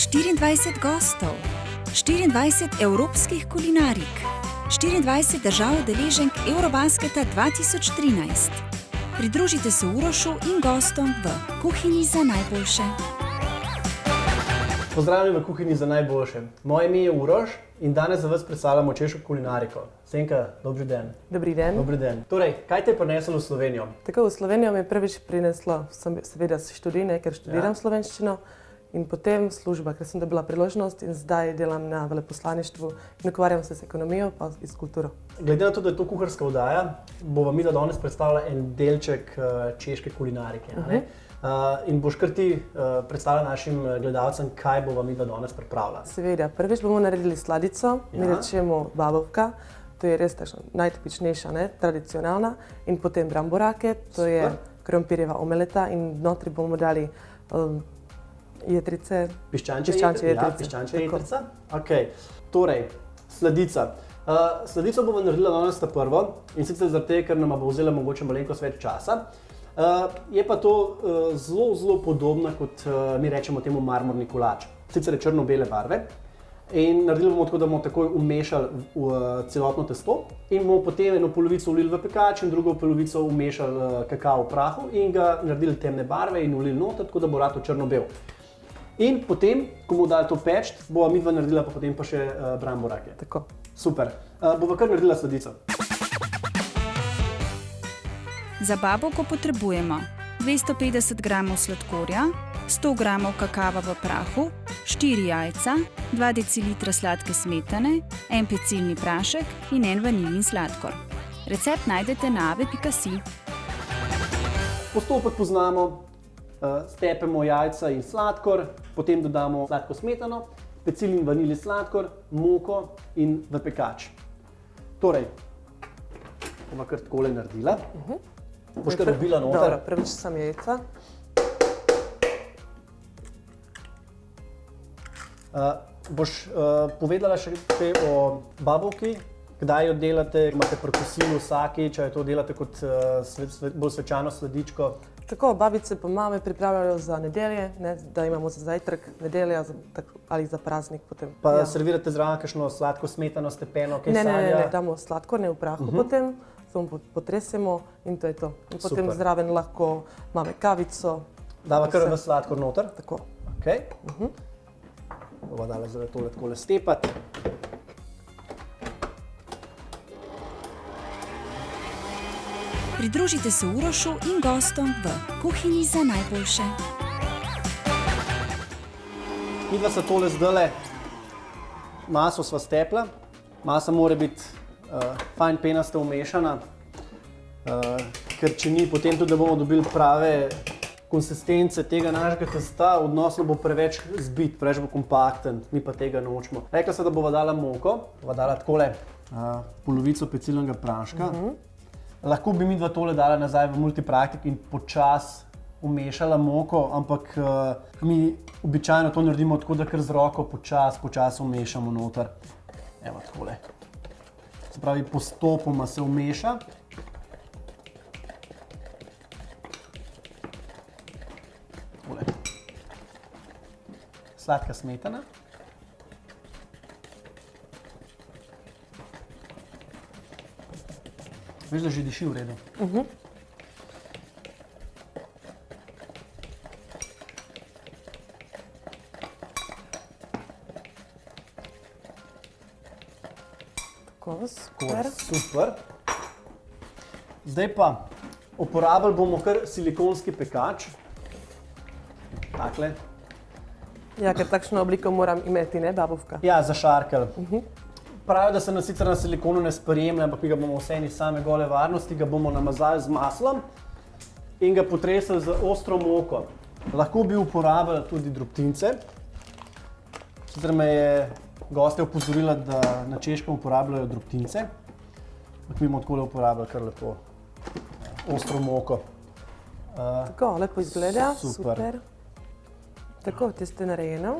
24 gostov, 24 evropskih kulinarik, 24 držav udeleženk Eurobasketa 2013. Pridružite se Urošu in gostom v Kuhinji za najboljše. Pozdravljeni v Kuhinji za najboljše. Moje ime je Uroš in danes za vas predstavljamo češko kulinariko. Senka, dobri dan. Dobri dan. Dobri dan. Torej, kaj te je prineslo v Slovenijo? Tako, v Slovenijo me je prvič prineslo, seveda študij, ker študiram slovenščino, in potem služba, ker sem dobila priložnost in zdaj delam na veleposlaništvu in ukvarjam se z ekonomijo pa s kulturo. Glede na to, da je to kuharska oddaja, bova midva danes predstavila en delček češke kulinarike. In boš kar ti predstavila našim gledalcem, kaj bova midva danes pripravila. Seveda, prvič bomo naredili sladico, mi rečemo babovka, to je res najtipičnejša, tradicionalna, in potem bramborake, to je krompirjeva omeleta in notri bomo dali jetrice. Piščančje jetrice. Ja, piščančje jetrica. Okay. Torej, sladica. Sladico bomo naredila danes ta prvo in sicer zaradi tega, ker nam bo vzela mogoče malenkost več časa. Je pa to zelo podobno, kot mi rečemo temu marmorni kolač. Sicer je črno-bele barve in naredili bomo tako, da bomo takoj umešali v celotno testo in bomo potem eno polovico ulili v pekač in drugo polovico umešali kakao v prahu in ga naredili temne barve in ulili noter, tako da bo rato črno-bel. In potem, ko bomo dali to peč, bova midva naredila pa potem pa še bramborake. Tako. Super. Bova kar naredila sladico. Za babovko potrebujemo 250 g sladkorja, 100 g kakava v prahu, 4 jajca, 2 dl sladke smetane, en pecilni prašek in en vaniljin sladkor. Recept najdete na ave.si. Postopek poznamo. Stepemo jajca in sladkor, potem dodamo sladko smetano, pecilni vanilji sladkor, moko in v pekač. Torej, bova kar takole naredila. Boš kar robila noter? Dobro, prvič sam jajca. Boš povedala še kaj o babovki? Kdaj jo delate? Imate pri kosilu vsakič, ali to delate kot bolj svečano sladičko? Tako, babice pa mame pripravljajo za nedelje, da imamo za zajtrk nedelja ali za praznik potem. Pa servirate zraven kakšno sladko smetano, stepeno, kaj sadja? Ne, damo sladkor, ne v prahu potem, samo potresemo in to je to. In potem zraven lahko imamo kavico. Dava kar v sladkor noter? Tako. Ok. Bova dala zdaj tole takole stepati. Pridružite se Urošu in gostom v Kuhinji za najboljše. Midva sta tole zdajle, maso sva stepla. Masa mora biti fajn penasta umešana, ker če ni, potem tudi, da bomo dobili prave konsistence tega našega testa, odnosno bo preveč zbit, preveč bo kompakten, mi pa tega nočemo. Rekla sem, da bova dala moko, bova dala takole polovico pecilnega praška. Lahko bi midva tole dala nazaj v multipraktik in počas umešala moko, ampak mi običajno to naredimo tako, da kar z roko počas umešamo noter. Evo takole. Se pravi, postopoma se umeša. Takole. Sladka smetana. Veš, da že diši v redu. Tako, super. Super. Zdaj pa uporabili bomo kar silikonski pekač. Takle. Ja, ker takšno obliko moram imeti, ne, babovka? Ja, za šarkelj. Pravijo, da se nas sicer na silikonu ne sprejemlja, ampak mi ga bomo vseeno iz same gole varnosti, ga bomo namazali z maslom in ga potresli z ostro moko. Lahko bi uporabili tudi drobtince. Sicer me je gostja opozorila, da na Češkem uporabljajo drobtince. Ampak mi bomo takole uporabili kar lepo ostro moko. Tako, lepo izgleda, Super. super. Tako, testo je narejeno.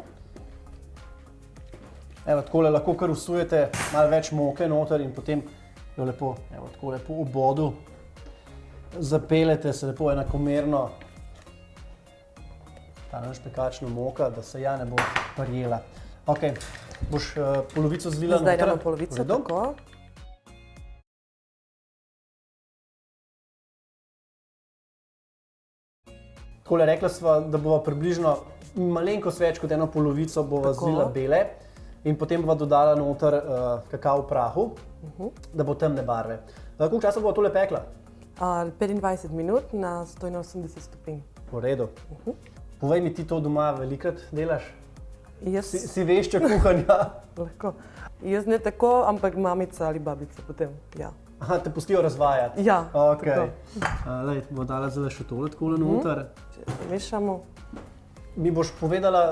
Evo, takole lahko kar vsujete malo več moke noter in potem jo lepo, evo, tako lepo v bodu zapeljete se lepo enakomerno ta naš pekačna moka, da se ja ne bo parjela. Ok, boš polovico zlila Zdaj noter? damo polovico, V redu? tako. Takole, rekla sva, da bova približno malenkost več kot eno polovico bova Tako. zlila bele in potem bova dodala noter kakao v prahu, da bo temne barve. Koliko časa bova tole pekla? 25 minut na 180 stopinj. V redu. Povej mi, ti to doma velikrat delaš? Jaz, Si vešča kuhanja? lahko. Jaz ne tako, ampak mamica ali babica potem, ja. Aha, te pustijo razvajati? Ja, Ok. tako. Lej, bova dala zdaj še tole takole noter. Če mešamo. Mi boš povedala,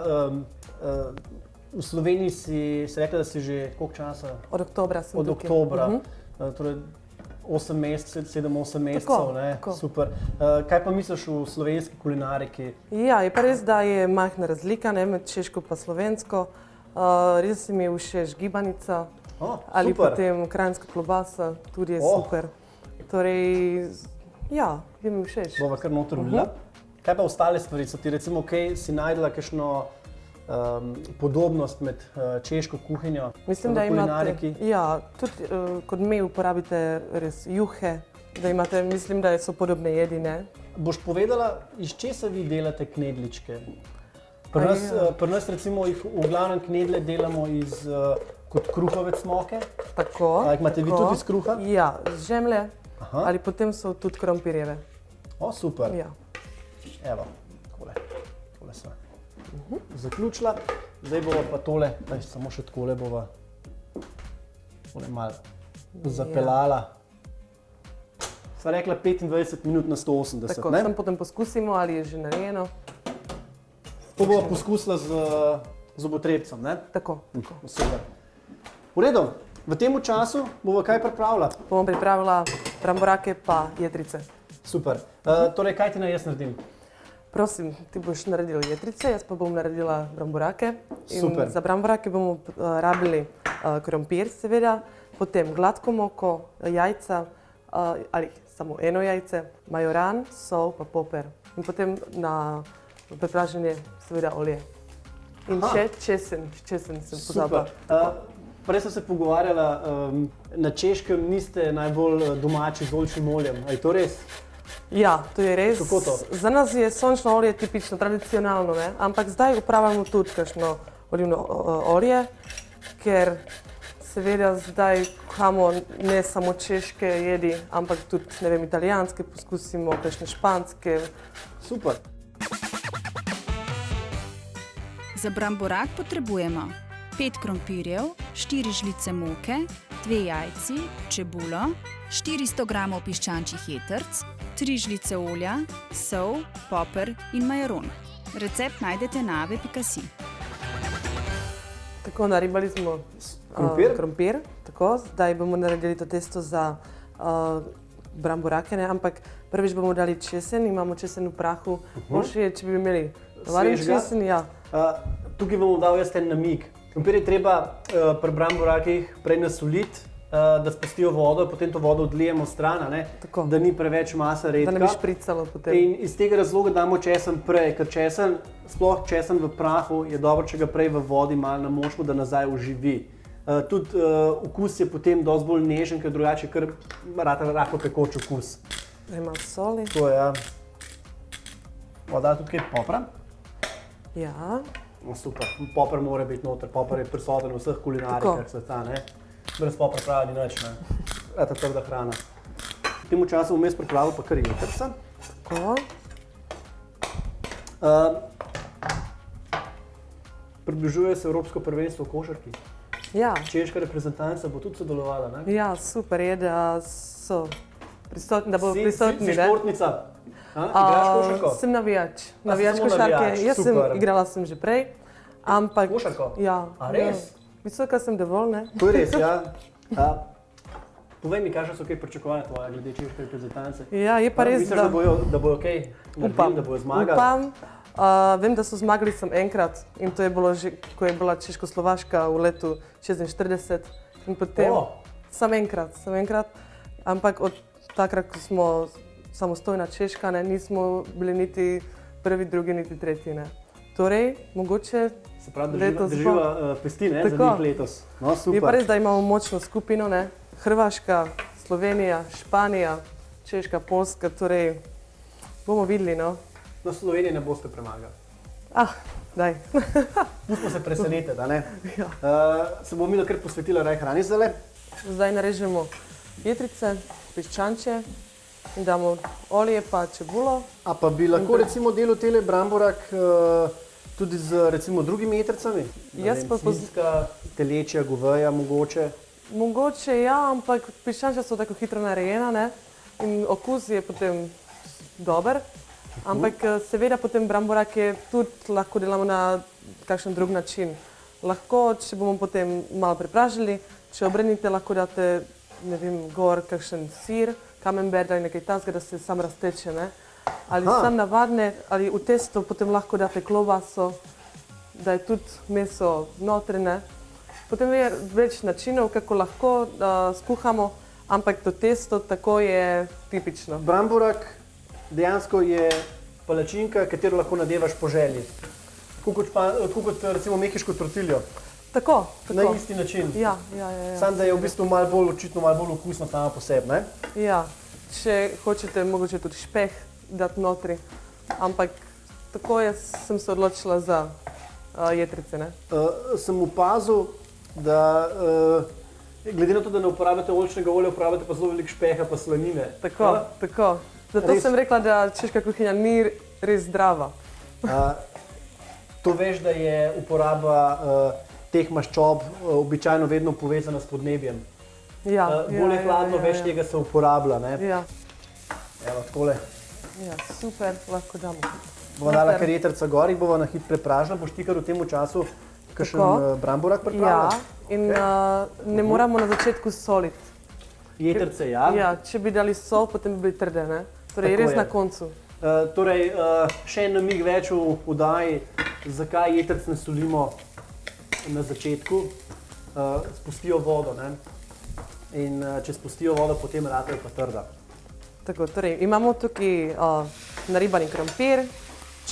v Sloveniji si rekla, da si že koliko časa? Od oktobra sem Od tukaj. oktobra, torej 8 mesecev, 7-8 mesecev, ne? tako. Super. Kaj pa misliš v slovenski kulinariki? Ja, je pa res, da je majhna razlika, ne, med češko pa slovensko. Res mi je všeč gibanica ali super. potem kranjska klobasa, tudi je Oh. super. Torej, ja, je mi všeč. Bova kar noter ulila. Kaj pa ostale stvari? So ti recimo, si najdela kakšno podobnost med češko kuhinjo Mislim, v da imate, kulinariki? ja, tudi kot mi uporabite res juhe, da imate, mislim, da so podobne jedi, ne? Boš povedala, iz česa vi delate knedličke? Pri A nas, ja. pri nas recimo jih v glavnem knedle delamo iz kot kruhovec moke. Tako. A jih imate vi tako. tudi iz kruha? Ja, z žemlje. Aha. Ali potem so tudi krompirjeve. O, super. Ja. Evo, tole sva zaključila. Zdaj bova pa tole, samo še takole bova malo zapeljala. Sva rekla 25 minut na 180, Tako, ne? tam potem poskusimo, ali je že narejeno. To bova poskusila z zobotrebcem, ne? Tako. Super. V redu, v tem času bova kaj pripravila? Bom pripravila bramborake pa jedrice. Super. Torej, kaj ti naj jaz naredim? Prosim, ti boš naredil jedrice, jaz pa bom naredila bramborake. In Super. za bramborake bomo rabili krompir, seveda, potem gladko moko, jajca ali samo eno jajce, majoran, sol pa poper. In potem na prepražanje seveda olje. In še česen sem pozabila. Prej sem se pogovarjala, na Češkem niste najbolj domači z oljčnim oljem. A je to res? Ja, to je res. Kako to? Za nas je sončno olje tipično, tradicionalno, ne? Ampak zdaj uporabljamo tudi kakšno olivno olje, ker seveda zdaj kuhamo ne samo češke jedi, ampak tudi, ne vem, italijanske poskusimo, kakšne španske. Super. Za bramborak potrebujemo 5 krompirjev, 4 žlice moke, 2 jajci, čebulo, 400 g piščančjih jetrc, 3 žlice olja, sol, poper in majaron. Recept najdete na ave.si. Tako, naribali smo krompir, tako, zdaj bomo naredili to testo za bramborake, ne? Ampak prvič bomo dali česen, imamo česen v prahu. Boljše je, če bi imeli navaden česen, ja. Tukaj bomo dal jaz en namig. Krompir je treba pri bramborakih prej nasoliti, da spustijo vodo, potem to vodo odlijemo stran, ne? Tako. Da ni preveč masa redka. Da ne bi špricalo potem. In iz tega razloga damo česen prej, ker česen, sploh česen v prahu, je dobro, če ga prej v vodi malo namočimo, da nazaj oživi. Tudi okus je potem dosti bolj nežen, ker drugače je kar rahlo pekoč okus. Ima soli. To je, ja. Voda tudi kaj popra. Ja. Super, poper mora biti noter, poper je prisoten v vseh kulinarikah sveta, ne? Brez popra pravi ni nič, ne? Ta trda hrana. V tem času vmes pripravil pa kar jetrca. Tako. Približuje se Evropsko prvenstvo v košarki. Ja. Češka reprezentanca bo tudi sodelovala, ne? Ja, super je, da so prisotni, da bodo prisotni, Si ne? športnica? Igraš košarko? Sem navijač. A, Navijač samo košarke. navijač, Jaz super. igrala sem že prej, ampak... Košarko? Ja. A res? Visoka sem dovolj, ne? To je res, ja. Povej mi, kakšne so kaj pričakovanja tvoje glede češke reprezentance? Ja, je pa res, Misliš, da bojo kaj naredili, da bojo zmagali? Upam. Vem, da so zmagali sem enkrat in to je bilo že, ko je bila Češko-Slovaška v letu 1946 in potem samo enkrat, ampak od takrat, ko smo samostojna Češka, ne, nismo bili niti prvi, drugi, niti tretji, ne. Torej, mogoče Se pravi, letos drživa pesti, ne, za Tako. njih letos. No, je pa super. res, da imamo močno skupino, ne? Hrvaška, Slovenija, Španija, Češka, Poljska, torej bomo videli, no. Na Sloveniji ne boste premagali. Daj. Pustimo se presenetiti, da ne. Ja. Se bomo mi kar posvetili raj hrani zdajle. Zdaj narežemo jetrice, piščančje in damo olje pa čebulo. A pa bi lahko recimo delal tele bramborak tudi z recimo drugimi jetricami? Jaz pa svinjska, telečja, goveja mogoče. Mogoče ja, ampak piščančja so tako hitro narejena, ne? In okus je potem dober. Ampak seveda potem bramborake tudi lahko delamo na kakšen drug način. Lahko, če bomo potem malo prepražili, če obrenite, lahko date, ne vem, gor kakšen sir, camembert ali nekaj takega, da se sam razteče, ne? Ali sam navadne, ali v testo potem lahko date klobaso, da je tudi meso notri, ne? Potem je več načinov, kako lahko skuhamo, ampak to testo tako je tipično. Bramborak dejansko je palačinka, katero lahko nadevaš po želji. Tako kot recimo mehiško tortiljo. Tako. Na isti način. Ja. Samo da je v bistvu očitno malo bolj okusno sama po sebi, ne? Ja, če hočete, mogoče tudi špeh dati notri, ampak tako sem se odločila za jetrice, ne? Sem opazil, da glede na to, da ne uporabljate oljčnega olja, uporabljate pa zelo veliko špeha pa slanine. Tako. Zato sem rekla, da češka kuhinja ni res zdrava. To veš, da je uporaba teh maščob običajno vedno povezana s podnebjem. Bolj je hladno, več tega se uporablja, ne? Ja. Evo, takole. Ja, super, lahko damo. Bova dala kar jetrca gor, jih bova na hit prepražila, boš ti kar v tem času kakšen bramborak pripravila? Ja, in ne moramo na začetku soliti. Jetrce, ja? Ja, če bi dali sol, potem bi bili trde, ne? Torej, res na koncu. Torej, še en namig več v oddaji, zakaj jetrc ne solimo na začetku. Spustijo vodo, ne? In če spustijo vodo, potem ratejo pa trda. Tako, torej, imamo tukaj naribani krompir,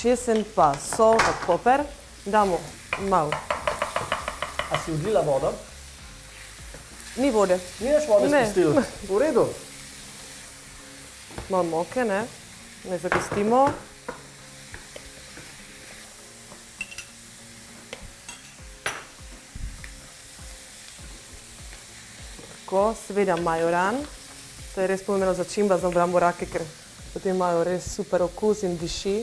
česen pa sol, pa poper. Damo malo. A si odlila vodo? Ni vode. Ni več vode spustil? V redu. Malo moke, ne? Ne zakostimo. Tako, seveda majoran. To je res pomembna začimba za bramborake, ker potem imajo res super okus in diši.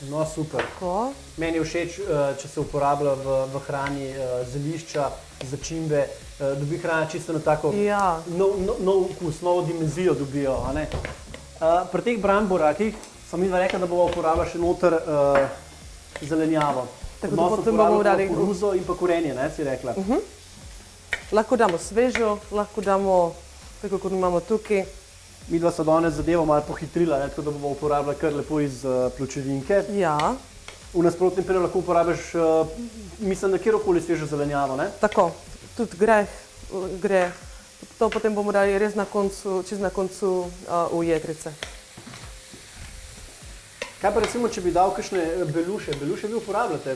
No, super. Tako. Meni je všeč, če se uporablja v hrani zelišča, začimbe, dobi hrana čisto na tako nov okus, novo dimenzijo dobijo, a ne? Pri teh bramborakih sem midva rekla, da bova uporabila še noter zelenjavo. Tako da potem bomo dali koruzo in pa korenje, ne, si rekla? Lahko damo svežo, lahko damo, tako kot imamo tukaj. Midva sta danes zadevo malo pohitrila, ne, tako da bova uporabila kar lepo iz pločevinke. Ja. V nasprotnem primeru lahko uporabiš, mislim, da kjerokoli svežo zelenjavo, ne? Tako, tudi gre. To potem bomo dali res na koncu, čez na koncu v jetrice. Kaj pa recimo, če bi dal kakšne beluše? Beluše vi uporabljate?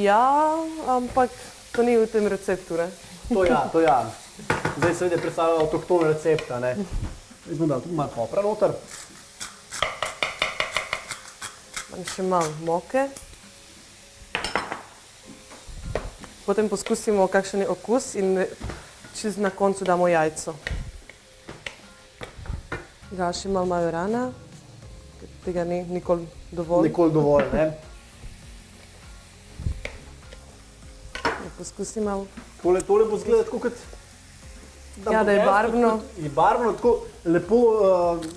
Ja, ampak to ni v tem receptu, ne? To ja. Zdaj seveda predstavlja avtohton recept, ne? Zdaj smo dali tudi malo popra noter. In še malo moke. Potem poskusimo, kakšen je okus in čez na koncu damo jajco. Da, še malo majorana, tega ni nikoli dovolj. Nikoli dovolj, ne? Poskusim malo. Tole bo izgledati tako kot... Ja, da je barvno. Je barvno, tako lepo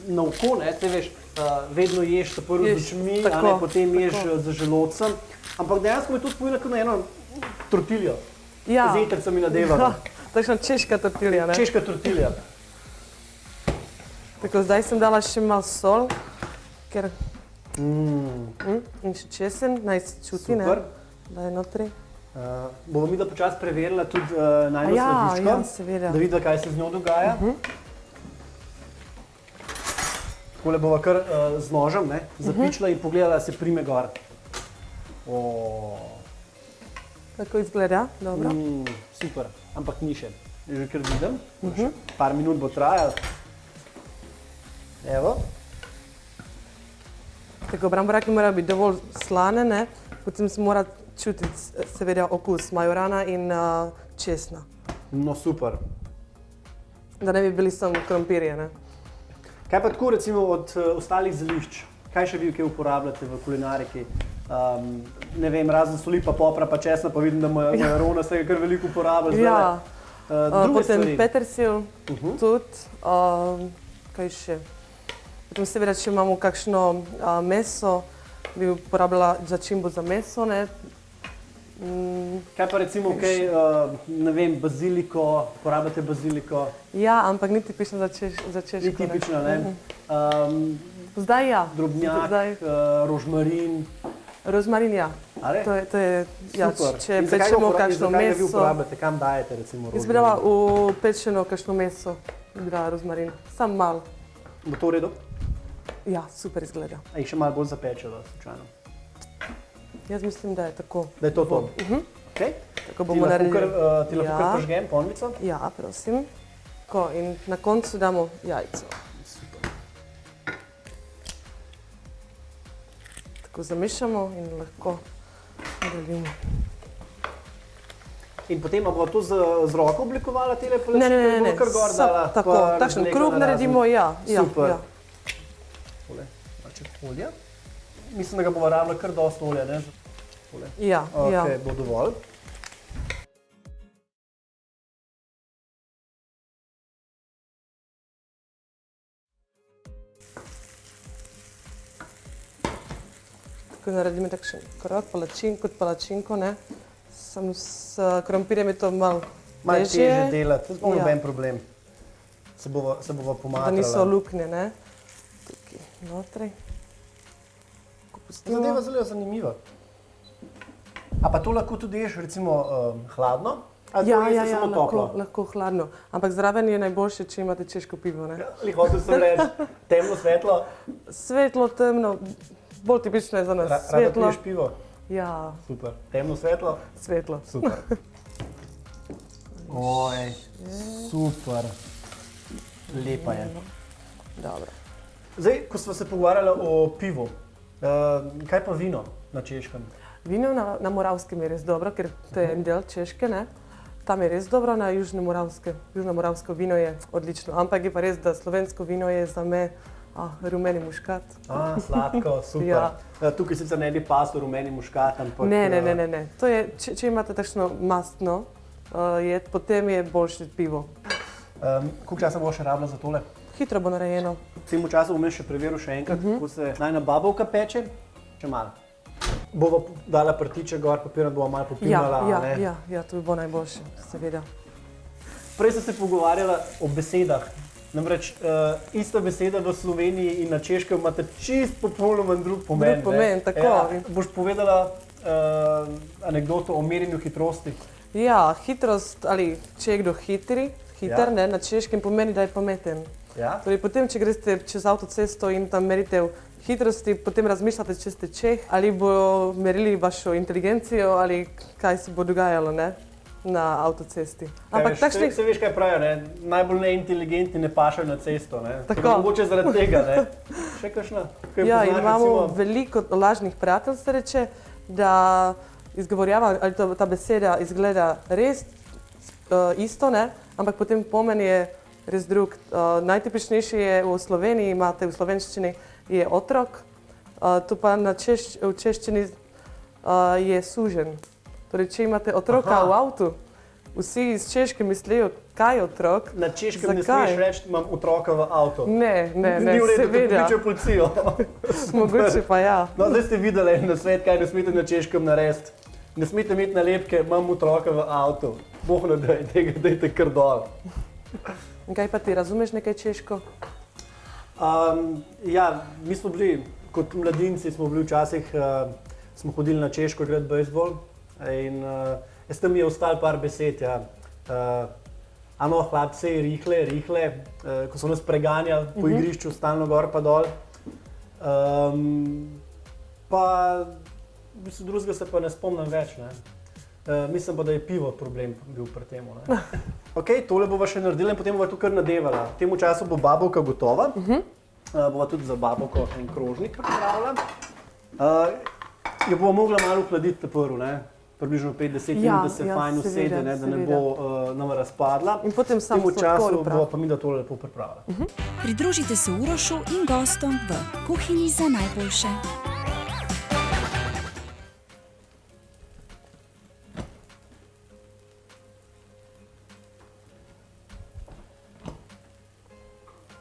na oko, ne? Te veš, vedno ješ ta prvo z očmi, a ne, potem ješ z želodcem. Ampak dejansko mi to spomina kot na eno tortiljo. Ja. Z jetrcami nadevano. Takšna češka tortilja, ne? Češka tortilja. Tako, zdaj sem dala še malo sol, ker... In še česen, naj se čuti, ne? Super. Da je notri. Bomo midva počasi preverila tudi najno sladičko, seveda. da vidva, kaj se z njo dogaja. Takole bova kar z nožem, ne, zapičila in pogledala, se prime gor. Tako izgleda, dobro. Super, ampak ni še. Že kar vidim, še par minut bo trajalo. Evo. Tako, bramboraki morajo biti dovolj slane, ne? Potem se mora čutiti seveda okus majorana in česna. No, super. Da ne bi bili samo krompirje, ne? Kaj pa tako recimo od ostalih zelišč? Kaj še vi kaj uporabljate v kulinariki? Ne vem, razen soli pa popra pa česna, pa vidim, da majarona se kar veliko uporablja. Ja, druge potem stvari? petersil tudi, kaj še? Potem seveda, če imamo kakšno meso, bi uporabljala začimbo za meso, ne? Kaj pa recimo kaj, ne vem, baziliko, uporabljate baziliko? Ja, ampak ni tipično za češko. Ni tipično, ne? Zdaj ja. Drobnjak, rožmarin. Rozmarin, ja. Ali? To je, ja, Super. če In zakaj pečemo ga kakšno vi meso. uporabljate? Kam dajete recimo Jaz rožmarin? bi dala v pečeno kakšno meso, bi dala rozmarin. Sam malo. Bo to v redu? Ja, super izgleda. A jih še malo bolj zapečelo, slučajno. Jaz mislim, da je tako. Da je to to? Okay. Tako bomo naredili. Ti lahko kar požgem ponvico? Ja, prosim. Tako, in na koncu damo jajco. Tako zamišamo in lahko naredimo. In potem bomo to z roko oblikovala tele palačinke? Ne, bomo kar gor dala, tako, pa takšen razlegla krog na naredimo, ja. Super. Ja. Tole, malček olja. Mislim, da ga bomo rabila kar dosti olja, ne? Tole. Ja, ja. Ok, bo dovolj. Tako naredimo takšen krog, kot palačinko, ne. Samo s krompirjem je to malo Malo težje. težje delati, to je Ja. noben problem. Se bova Da pomatrala. niso luknje, ne. Tukaj notri. Tako pustimo. Zadeva zelo zanimiva. A pa to lahko tudi ješ recimo hladno? Ali to jeste samo toplo? lahko hladno. Ampak zraven je najboljše, če imate češko pivo, ne. Hotel sem reči, temno, svetlo. Svetlo, temno, bolj tipično je za nas. Rada Svetlo. piješ pivo? Ja, Super. Temno, svetlo? svetlo. Super. Oj, super. Lepa je. Dobro. Zdaj, ko smo se pogovarjali o pivu, kaj pa vino na Češkem? Vino na Moravskem je res dobro, ker to je en del Češke, ne. Tam je res dobro, na Južno-Moravsko vino je odlično. Ampak je pa res, da slovensko vino je za me rumeni muškat. Sladko, super. Ja. Tukaj sicer ne bi paslo rumeni muškat, ampak... Ne. To je, če imate takšno mastno jed, potem je boljše pivo. Koliko časa bo še rabila za tole? Hitro bo narejeno. V tem času bom jaz še preveril še enkrat, kako se najna babovka peče. Še malo. Bova dala prtiče gor, papirnat bova malo popimala, ne? Ja, to bi bo najboljše, seveda. Prej sem se pogovarjala o besedah. Namreč ista beseda v Sloveniji in na Češkem imate čist popolnoma drug pomen. Drug pomen, tako. Ja, boš povedala anekdoto o merjenju hitrosti? Ja, hitrost, ali če je kdo hiter, ne, na Češkem pomeni, da je pameten. Ja? Torej, potem, če greste čez avtocesto in tam merite hitrosti, potem razmišljate, če ste Čeh, ali bodo merili vašo inteligencijo, ali kaj se bo dogajalo, ne, na avtocesti. Ampak takšnih... Se veš, kaj pravijo, ne? Najbolj neinteligentni ne pašajo na cesto, ne? Tako. Mogoče zaradi tega, ne? Še kakšna? Ja, in imamo veliko lažnih prijatelj, se reče, da izgovorjava, ali ta beseda izgleda res isto, ne? Ampak potem pomen je res drug. Najtipičnejši je v Sloveniji, imate v slovenščini je otrok, to pa v češčini je sužen. Torej, če imate otroka v avtu, vsi iz Češke mislijo, kaj je otrok, Na Češkem ne smeš reči, imam otroka v avtu. Ne, Ni v redu, da seveda, pokličejo policijo. mogoče pa ja. No, zdaj ste videli na svet, kaj ne smete na Češkem narediti. Ne smete imeti nalepke, imam otroka v avtu. Bog ne daj, tega dajte kar dol. In kaj pa ti, razumeš nekaj češko? Ja, mi smo bili, kot mladinci smo bili včasih, smo hodili na Češko igrati bejzbol in jaz tam mi je ostalo par besed, ja. Ano, hlapce, rihle, ko so nas preganjali po igrišču, stalno gor pa dol. Pa v bistvu drugega se pa ne spomnim več. Ne. Mislim pa, da je pivo problem bil pri tem. Ok, tole bova še naredila in potem bova tu kar nadevala. V tem času bo babovka gotova. Bova tudi za babovko en krožnik pripravila. Jo bova mogla malo ohladiti prvo, ne. Približno 5-10 minut, da se fajn usede, ne, da ne bo nam razpadla. In potem v tem času bova pa mi da tole lepo pripravila. Pridružite se Urošu in gostom v Kuhinji za najboljše.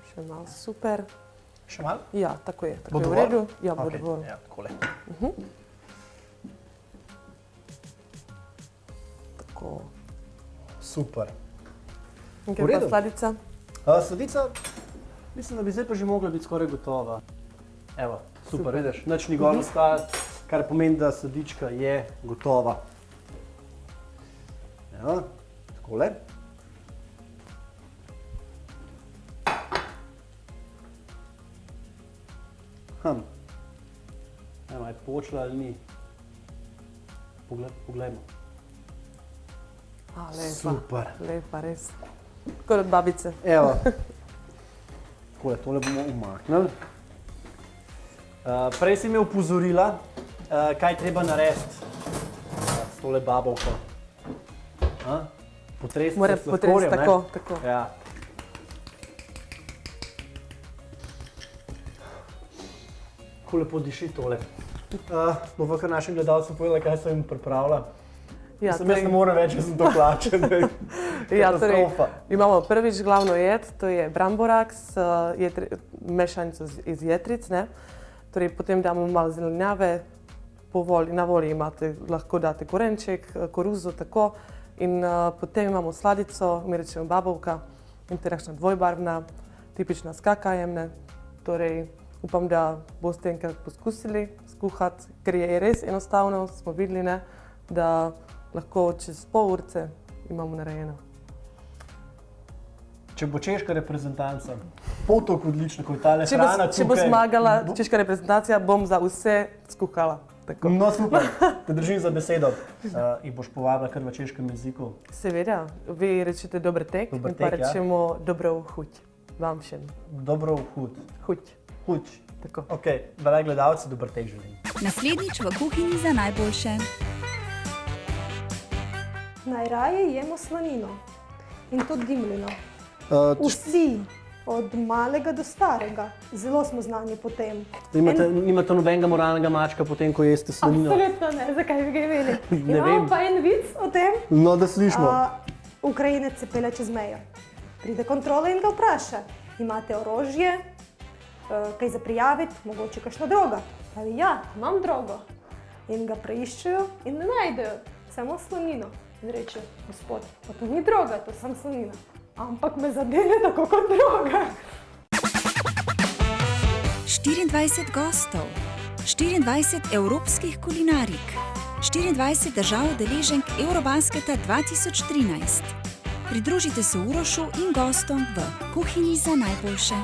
Še malo super. Še malo? Ja, tako je. Bo Tako je v dovolj? redu. Ja, bo Ok, dovolj. ja, takole. Tako. Super. In V kaj pa redu. sladica? Sladica, mislim, da bi zdaj pa že mogla biti skoraj gotova. Evo, super, vidiš, nič ni gor ostalo, kar pomeni, da sladička je gotova. Evo, takole. Evo, je počela ali ni? Poglejmo. Lepa. Super. Lepa, res. Kot od babice. Evo, tole bomo umaknili. Prej si me opozorila, kaj treba narediti s tole babovko. Potresti Mora s potresti, sladkorjem, tako. Ja. Kako lepo diši tole. Bova kar našim gledalcem povedala, kaj sem jim pripravila. Ja, Jaz ne morem več, jaz sem to plačen. Ja, torej, imamo prvič glavno jed, to je bramborak s mešanico iz jetric. Ne? Torej, potem damo malo zelenjave, na volji imate, lahko date korenček, koruzo, tako. In potem imamo sladico, mi rečemo babovka, in takšna dvojbarvna, tipična s kakajem. Ne? Torej, upam, da boste enkrat poskusili skuhati, ker je res enostavno, smo videli, ne? Da lahko čez pol urce imamo narejeno. Če bo češka reprezentanca, pol toliko odlično, kot tale hrana tukaj. Če bo zmagala češka reprezentacija, bom za vse skuhala. Tako. No super, te držim za besedo. In boš povabila kar v češkem jeziku. Seveda, vi rečete dober tek in pa rečemo dobro huť. Vam še. Dobro huť. Huť. Huť. Tako. Ok, dragi gledalci, dober tek želim. Naslednjič v Kuhinji za najboljše. Najraje jemo slanino in tudi dimljeno. Vsi, od malega do starega, zelo smo znani po tem. Nimate nobenega moralnega mačka potem, ko jeste slanino? Absolutno ne, zakaj bi ga imeli? Ne Imamo vem. pa en vic o tem. No, da slišimo. Ukrajinec se pelje čez mejo. Pride kontrola in ga vpraša, imate orožje, kaj za prijaviti, mogoče kakšna droga. Pravi, ja, imam drogo. In ga preiščejo in ne najdejo, samo slanino. In reče, gospod, pa to ni droga, to sem slanina. Ampak me zadene tako kot droga. 24 gostov, 24 evropskih kulinarik, 24 držav udeleženk Eurobasketa 2013. Pridružite se Urošu in gostom v Kuhinji za najboljše.